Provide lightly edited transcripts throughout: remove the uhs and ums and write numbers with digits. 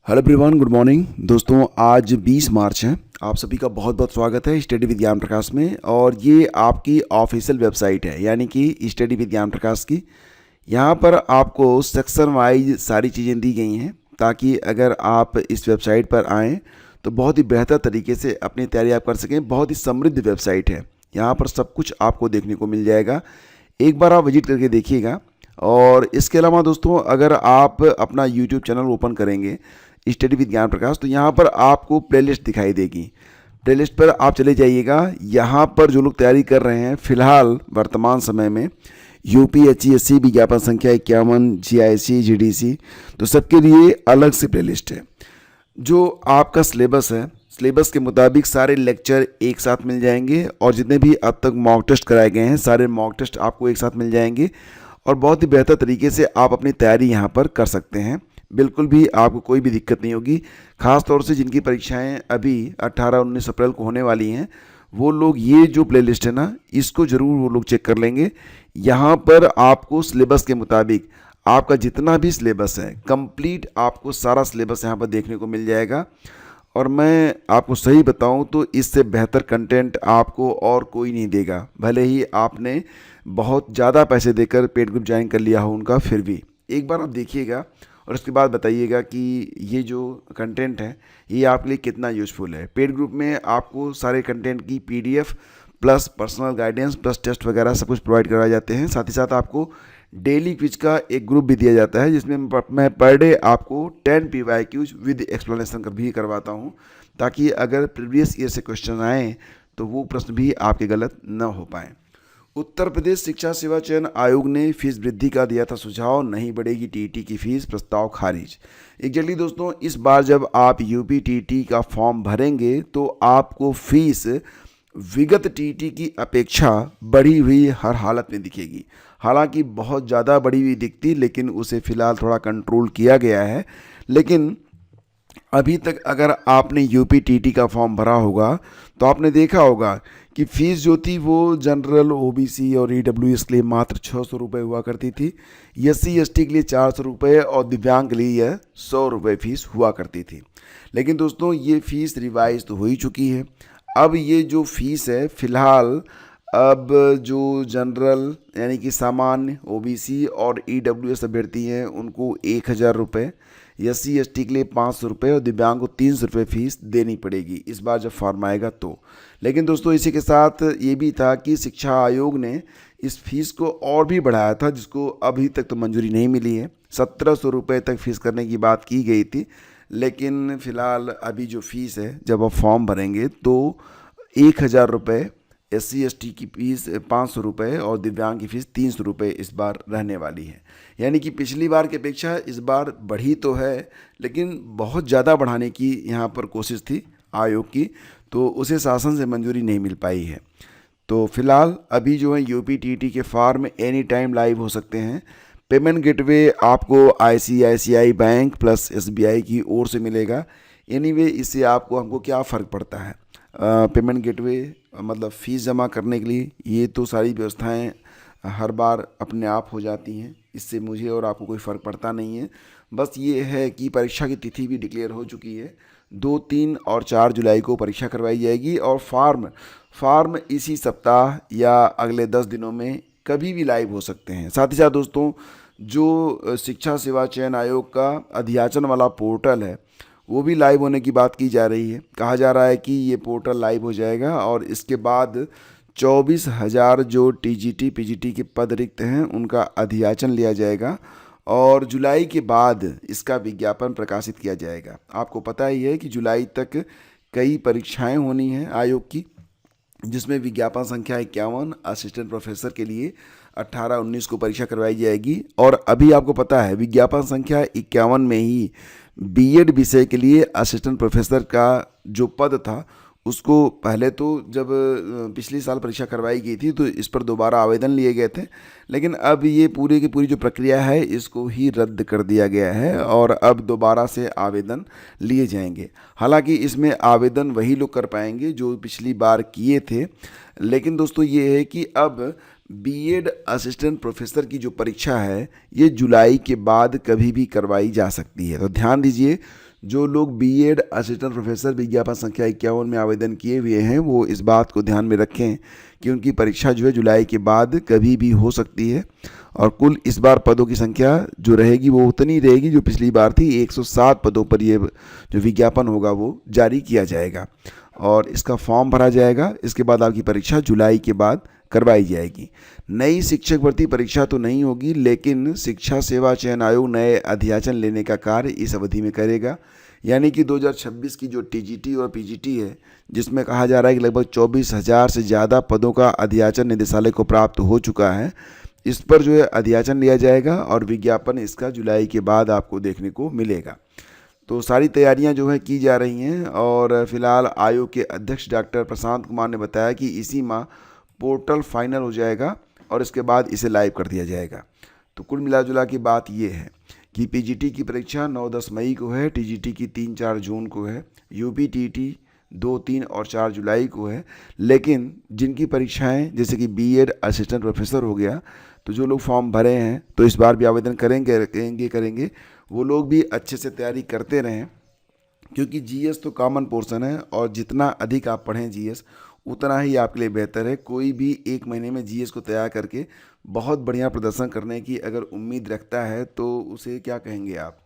Hello everyone, good morning दोस्तों। आज 20 मार्च है। आप सभी का बहुत बहुत स्वागत है स्टडी विद ज्ञान प्रकाश में। और ये आपकी ऑफिशियल वेबसाइट है, यानी कि स्टडी विद ज्ञान प्रकाश की। यहाँ पर आपको सेक्शन वाइज सारी चीज़ें दी गई हैं, ताकि अगर आप इस वेबसाइट पर आएँ तो बहुत ही बेहतर तरीके से अपनी तैयारी आप कर सकें। बहुत ही समृद्ध वेबसाइट है, यहाँ पर सब कुछ आपको देखने को मिल जाएगा। एक बार आप विजिट करके देखिएगा। और इसके अलावा दोस्तों, अगर आप अपना यूट्यूब चैनल ओपन करेंगे स्टडी विद ज्ञान प्रकाश, तो यहाँ पर आपको प्लेलिस्ट दिखाई देगी। प्लेलिस्ट पर आप चले जाइएगा। यहाँ पर जो लोग तैयारी कर रहे हैं फिलहाल वर्तमान समय में UPSC विज्ञापन संख्या 51, GIC, GDC, तो सबके लिए अलग से प्लेलिस्ट है। जो आपका सिलेबस है, सिलेबस के मुताबिक सारे लेक्चर एक साथ मिल जाएंगे, और जितने भी अब तक मॉक टेस्ट कराए गए हैं सारे मॉक टेस्ट आपको एक साथ मिल जाएंगे। और बहुत ही बेहतर तरीके से आप अपनी तैयारी यहाँ पर कर सकते हैं। बिल्कुल भी आपको कोई भी दिक्कत नहीं होगी। ख़ास तौर से जिनकी परीक्षाएं अभी 18-19 अप्रैल को होने वाली हैं, वो लोग ये जो प्लेलिस्ट है ना, इसको ज़रूर वो लोग चेक कर लेंगे। यहाँ पर आपको सिलेबस के मुताबिक आपका जितना भी सिलेबस है कंप्लीट, आपको सारा सिलेबस यहाँ पर देखने को मिल जाएगा। और मैं आपको सही बताऊं तो इससे बेहतर कंटेंट आपको और कोई नहीं देगा। भले ही आपने बहुत ज़्यादा पैसे देकर पेड ग्रुप ज्वाइन कर लिया हो उनका, फिर भी एक बार आप देखिएगा और उसके बाद बताइएगा कि ये जो कंटेंट है ये आपके लिए कितना यूज़फुल है। पेड ग्रुप में आपको सारे कंटेंट की PDF plus personal guidance plus test वगैरह सब कुछ प्रोवाइड करवाए जाते हैं। साथ ही साथ आपको डेली क्विज का एक ग्रुप भी दिया जाता है, जिसमें मैं पर डे आपको 10 PYQs विद एक्सप्लेनेशन भी करवाता हूँ, ताकि अगर प्रीवियस ईयर से क्वेश्चन आए तो वो प्रश्न भी आपके गलत न हो पाएँ। उत्तर प्रदेश शिक्षा सेवा चयन आयोग ने फीस वृद्धि का दिया था सुझाव, नहीं बढ़ेगी TET की फीस, प्रस्ताव खारिज। एग्जैक्टली दोस्तों, इस बार जब आप UP TET का फॉर्म भरेंगे तो आपको फीस विगत TET की अपेक्षा बढ़ी हुई हर हालत में दिखेगी। हालांकि बहुत ज़्यादा बढ़ी हुई दिखती, लेकिन उसे फ़िलहाल थोड़ा कंट्रोल किया गया है। लेकिन अभी तक अगर आपने UP TET का फॉर्म भरा होगा तो आपने देखा होगा कि फ़ीस जो थी वो जनरल, OBC और EWS के लिए मात्र 600 रुपये हुआ करती थी। SC ST के लिए 400 रुपये और दिव्यांग के लिए 100 रुपये फ़ीस हुआ करती थी। लेकिन दोस्तों, ये फ़ीस रिवाइज तो हो ही चुकी है। अब ये जो फीस है फ़िलहाल, अब जो जनरल यानी कि सामान्य, OBC और EWS अभ्यर्थी हैं उनको 1000 रुपये, SC ST के लिए 500 रुपये और दिव्यांग को 300 रुपये फीस देनी पड़ेगी इस बार जब फॉर्म आएगा तो। लेकिन दोस्तों, इसी के साथ ये भी था कि शिक्षा आयोग ने इस फीस को और भी बढ़ाया था, जिसको अभी तक तो मंजूरी नहीं मिली है। 1700 रुपये तक फीस करने की बात की गई थी, लेकिन फ़िलहाल अभी जो फ़ीस है जब आप फॉर्म भरेंगे तो 1000 रुपये, SC ST की फीस 500 रुपये और दिव्यांग की फ़ीस 300 रुपये इस बार रहने वाली है। यानी कि पिछली बार की अपेक्षा इस बार बढ़ी तो है, लेकिन बहुत ज़्यादा बढ़ाने की यहाँ पर कोशिश थी आयोग की, तो उसे शासन से मंजूरी नहीं मिल पाई है। तो फिलहाल अभी जो है UP TET के फॉर्म एनी टाइम लाइव हो सकते हैं। पेमेंट गेटवे आपको ICICI बैंक प्लस SBI की ओर से मिलेगा। एनीवे, इससे आपको हमको क्या फ़र्क पड़ता है। पेमेंट गेटवे मतलब फ़ीस जमा करने के लिए ये तो सारी व्यवस्थाएं हर बार अपने आप हो जाती हैं, इससे मुझे और आपको कोई फ़र्क पड़ता नहीं है। बस ये है कि परीक्षा की तिथि भी डिक्लेयर हो चुकी है। 2, 3 और 4 जुलाई को परीक्षा करवाई जाएगी, और फॉर्म इसी सप्ताह या अगले 10 दिनों में कभी भी लाइव हो सकते हैं। साथ ही साथ दोस्तों, जो शिक्षा सेवा चयन आयोग का अध्याचन वाला पोर्टल है वो भी लाइव होने की बात की जा रही है। कहा जा रहा है कि ये पोर्टल लाइव हो जाएगा और इसके बाद 24,000 जो TGT PGT के पद रिक्त हैं उनका अध्याचन लिया जाएगा, और जुलाई के बाद इसका विज्ञापन प्रकाशित किया जाएगा। आपको पता ही है कि जुलाई तक कई परीक्षाएं होनी हैं आयोग की, जिसमें विज्ञापन संख्या 51 असिस्टेंट प्रोफेसर के लिए 18-19 को परीक्षा करवाई जाएगी। और अभी आपको पता है विज्ञापन संख्या 51 में ही BEd विषय के लिए असिस्टेंट प्रोफेसर का जो पद था उसको पहले तो जब पिछली साल परीक्षा करवाई गई थी तो इस पर दोबारा आवेदन लिए गए थे, लेकिन अब ये पूरी की पूरी जो प्रक्रिया है इसको ही रद्द कर दिया गया है और अब दोबारा से आवेदन लिए जाएंगे। हालांकि इसमें आवेदन वही लोग कर पाएंगे जो पिछली बार किए थे, लेकिन दोस्तों ये है कि अब BEd असिस्टेंट प्रोफेसर की जो परीक्षा है ये जुलाई के बाद कभी भी करवाई जा सकती है। तो ध्यान दीजिए, जो लोग बीएड असिस्टेंट प्रोफेसर विज्ञापन संख्या 51 में आवेदन किए हुए हैं वो इस बात को ध्यान में रखें कि उनकी परीक्षा जो है जुलाई के बाद कभी भी हो सकती है। और कुल इस बार पदों की संख्या जो रहेगी वो उतनी रहेगी जो पिछली बार थी। 107 पदों पर ये जो विज्ञापन होगा वो जारी किया जाएगा और इसका फॉर्म भरा जाएगा। इसके बाद आपकी परीक्षा जुलाई के बाद करवाई जाएगी। नई शिक्षक भर्ती परीक्षा तो नहीं होगी, लेकिन शिक्षा सेवा चयन आयोग नए अध्याचन लेने का कार्य इस अवधि में करेगा। यानी कि 2026 की जो टीजीटी और पीजीटी है, जिसमें कहा जा रहा है कि लगभग 24,000 से ज़्यादा पदों का अध्याचन निदेशालय को प्राप्त हो चुका है, इस पर जो है अध्याचन लिया जाएगा और विज्ञापन इसका जुलाई के बाद आपको देखने को मिलेगा। तो सारी तैयारियां जो है की जा रही हैं और फिलहाल आयोग के अध्यक्ष डॉक्टर प्रशांत कुमार ने बताया कि इसी माह पोर्टल फाइनल हो जाएगा और इसके बाद इसे लाइव कर दिया जाएगा। तो कुल मिला जुला की बात ये है कि पीजीटी की परीक्षा 9-10 मई को है, टीजीटी की 3-4 जून को है, यूपीटीटी 2, 3 और 4 जुलाई को है। लेकिन जिनकी परीक्षाएं जैसे कि बीएड असिस्टेंट प्रोफेसर हो गया, तो जो लोग फॉर्म भरे हैं तो इस बार भी आवेदन करेंगे वो लोग भी अच्छे से तैयारी करते रहें, क्योंकि जीएस तो कॉमन पोर्शन है और जितना अधिक आप पढ़ें जीएस उतना ही आपके लिए बेहतर है। कोई भी 1 महीने में जीएस को तैयार करके बहुत बढ़िया प्रदर्शन करने की अगर उम्मीद रखता है तो उसे क्या कहेंगे आप?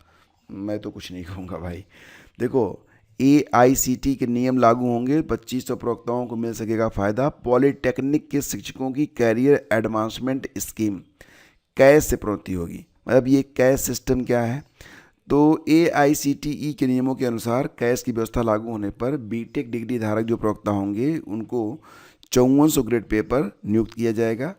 मैं तो कुछ नहीं कहूँगा भाई। देखो, एआईसीटी के नियम लागू होंगे, 2500 प्रवक्ताओं को मिल सकेगा फ़ायदा। पॉलिटेक्निक के शिक्षकों की कैरियर एडवांसमेंट स्कीम कैश से प्रोन्नति होगी। मतलब ये कैश सिस्टम क्या है? तो एआईसीटीई के नियमों के अनुसार कैश की व्यवस्था लागू होने पर बीटेक डिग्री धारक जो प्रवक्ता होंगे उनको 5400 ग्रेड पे पर नियुक्त किया जाएगा।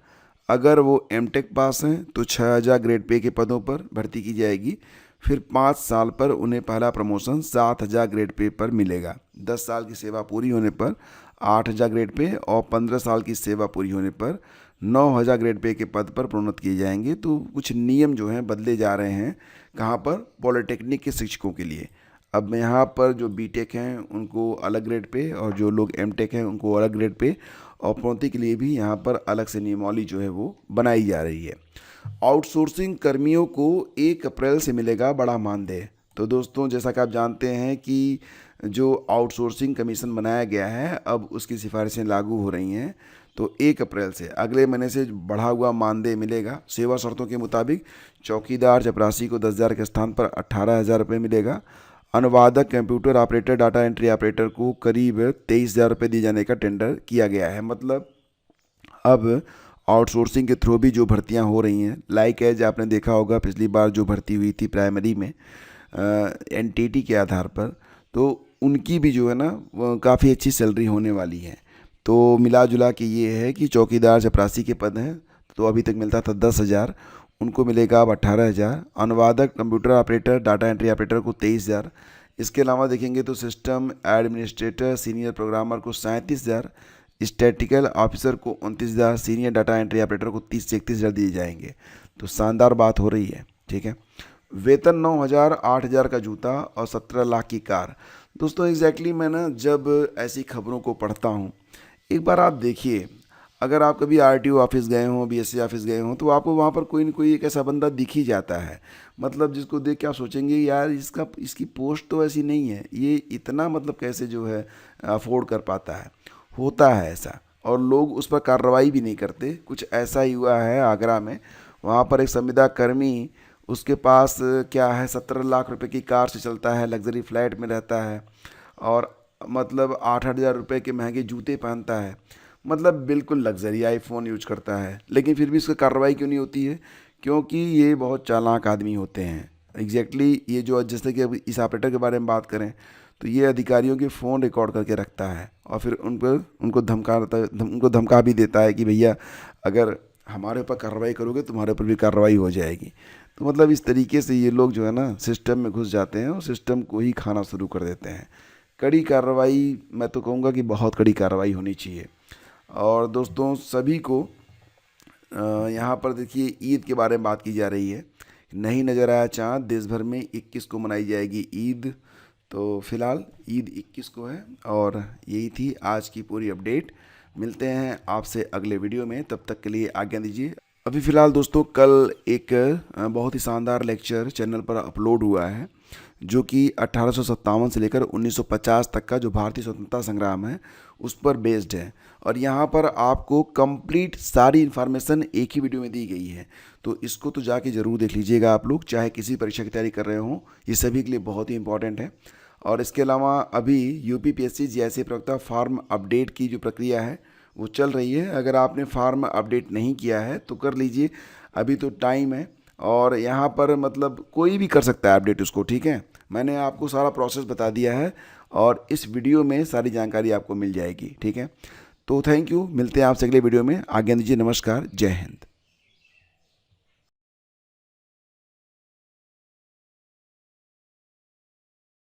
अगर वो एमटेक पास हैं तो 6000 ग्रेड पे के पदों पर भर्ती की जाएगी। फिर 5 साल पर उन्हें पहला प्रमोशन 7000 ग्रेड पे पर मिलेगा। 10 साल की सेवा पूरी होने पर 8000 ग्रेड पे और 15 साल की सेवा पूरी होने पर 9000 ग्रेड पे के पद पर प्रोन्नत किए जाएंगे। तो कुछ नियम जो हैं बदले जा रहे हैं। कहाँ पर? पॉलिटेक्निक के शिक्षकों के लिए। अब यहाँ पर जो बीटेक हैं उनको अलग ग्रेड पे और जो लोग एमटेक हैं उनको अलग ग्रेड पे और प्रोन्नति के लिए भी यहाँ पर अलग से नियमावली जो है वो बनाई जा रही है। आउटसोर्सिंग कर्मियों को 1 अप्रैल से मिलेगा बड़ा मानदेय। तो दोस्तों, जैसा कि आप जानते हैं कि जो आउटसोर्सिंग कमीशन बनाया गया है अब उसकी सिफारिशें लागू हो रही हैं। तो 1 अप्रैल से अगले महीने से बढ़ा हुआ मानदेय मिलेगा। सेवा शर्तों के मुताबिक चौकीदार चपरासी को 10,000 के स्थान पर 18,000 रुपये मिलेगा। अनुवादक, computer operator, data entry operator को करीब 23,000 रुपये दिए जाने का टेंडर किया गया है। मतलब अब आउटसोर्सिंग के थ्रू भी जो भर्तियां हो रही हैं, लाइक एज आपने देखा होगा पिछली बार जो भर्ती हुई थी प्राइमरी में एनटीटी के आधार पर, तो उनकी भी जो है ना काफ़ी अच्छी सैलरी होने वाली है। तो मिला जुला के ये है कि चौकीदार चपरासी के पद हैं तो अभी तक मिलता था 10,000, उनको मिलेगा अब 18,000। अनुवादक, computer operator, data entry operator को 23,000। इसके अलावा देखेंगे तो सिस्टम एडमिनिस्ट्रेटर, सीनियर प्रोग्रामर को 37,000, स्टैटिकल ऑफिसर को 29,000, सीनियर डाटा एंट्री ऑपरेटर को 30 से 31,000 दिए जाएंगे। तो शानदार बात हो रही है, ठीक है। वेतन 9,000, 8,000 का जूता और 17 लाख की कार। दोस्तों एग्जैक्टली मैं ना जब ऐसी खबरों को पढ़ता हूँ, एक बार आप देखिए, अगर आप कभी आरटीओ ऑफिस गए हों, बीएससी ऑफिस गए हों, तो आपको वहाँ पर कोई न कोई एक ऐसा बंदा दिख ही जाता है। मतलब जिसको देख के आप सोचेंगे यार इसकी पोस्ट तो ऐसी नहीं है, ये इतना मतलब कैसे जो है अफोर्ड कर पाता है। होता है ऐसा और लोग उस पर कार्रवाई भी नहीं करते। कुछ ऐसा ही हुआ है आगरा में। वहाँ पर एक संविदा कर्मी, उसके पास क्या है 17 लाख रुपए की कार से चलता है, लग्जरी फ्लैट में रहता है और मतलब 8,000 रुपये के महंगे जूते पहनता है। मतलब बिल्कुल लग्जरी आईफोन यूज करता है, लेकिन फिर भी इसकी कार्रवाई क्यों नहीं होती है? क्योंकि ये बहुत चालाक आदमी होते हैं। एग्जैक्टली ये जो जैसे कि अब इस ऑपरेटर के बारे में बात करें तो ये अधिकारियों के फ़ोन रिकॉर्ड करके रखता है और फिर उनको धमका भी देता है कि भैया अगर हमारे ऊपर कार्रवाई करोगे तुम्हारे ऊपर भी कार्रवाई हो जाएगी। तो मतलब इस तरीके से ये लोग जो है ना सिस्टम में घुस जाते हैं और सिस्टम को ही खाना शुरू कर देते हैं। कड़ी कार्रवाई, मैं तो कहूँगा कि बहुत कड़ी कार्रवाई होनी चाहिए। और दोस्तों सभी को यहाँ पर देखिए ईद के बारे में बात की जा रही है। नहीं नज़र आया चाँद, देश भर में 21 को मनाई जाएगी ईद। तो फिलहाल ईद 21 को है और यही थी आज की पूरी अपडेट। मिलते हैं आपसे अगले वीडियो में, तब तक के लिए आज्ञा दीजिए। अभी फ़िलहाल दोस्तों कल एक बहुत ही शानदार लेक्चर चैनल पर अपलोड हुआ है जो कि 1857 से लेकर 1950 तक का जो भारतीय स्वतंत्रता संग्राम है उस पर बेस्ड है। और यहाँ पर आपको कंप्लीट सारी इन्फॉर्मेशन एक ही वीडियो में दी गई है, तो इसको तो जाके ज़रूर देख लीजिएगा आप लोग, चाहे किसी परीक्षा की तैयारी कर रहे हों, ये सभी के लिए बहुत ही इंपॉर्टेंट है। और इसके अलावा अभी यूपीपीएससी जैसे प्रवक्ता फॉर्म अपडेट की जो प्रक्रिया है वो चल रही है। अगर आपने फॉर्म अपडेट नहीं किया है तो कर लीजिए, अभी तो टाइम है। और यहाँ पर मतलब कोई भी कर सकता है अपडेट उसको, ठीक है। मैंने आपको सारा प्रोसेस बता दिया है और इस वीडियो में सारी जानकारी आपको मिल जाएगी, ठीक है। तो थैंक यू, मिलते हैं आपसे अगले वीडियो में। आज्ञा दीजिए, नमस्कार, जय हिंद।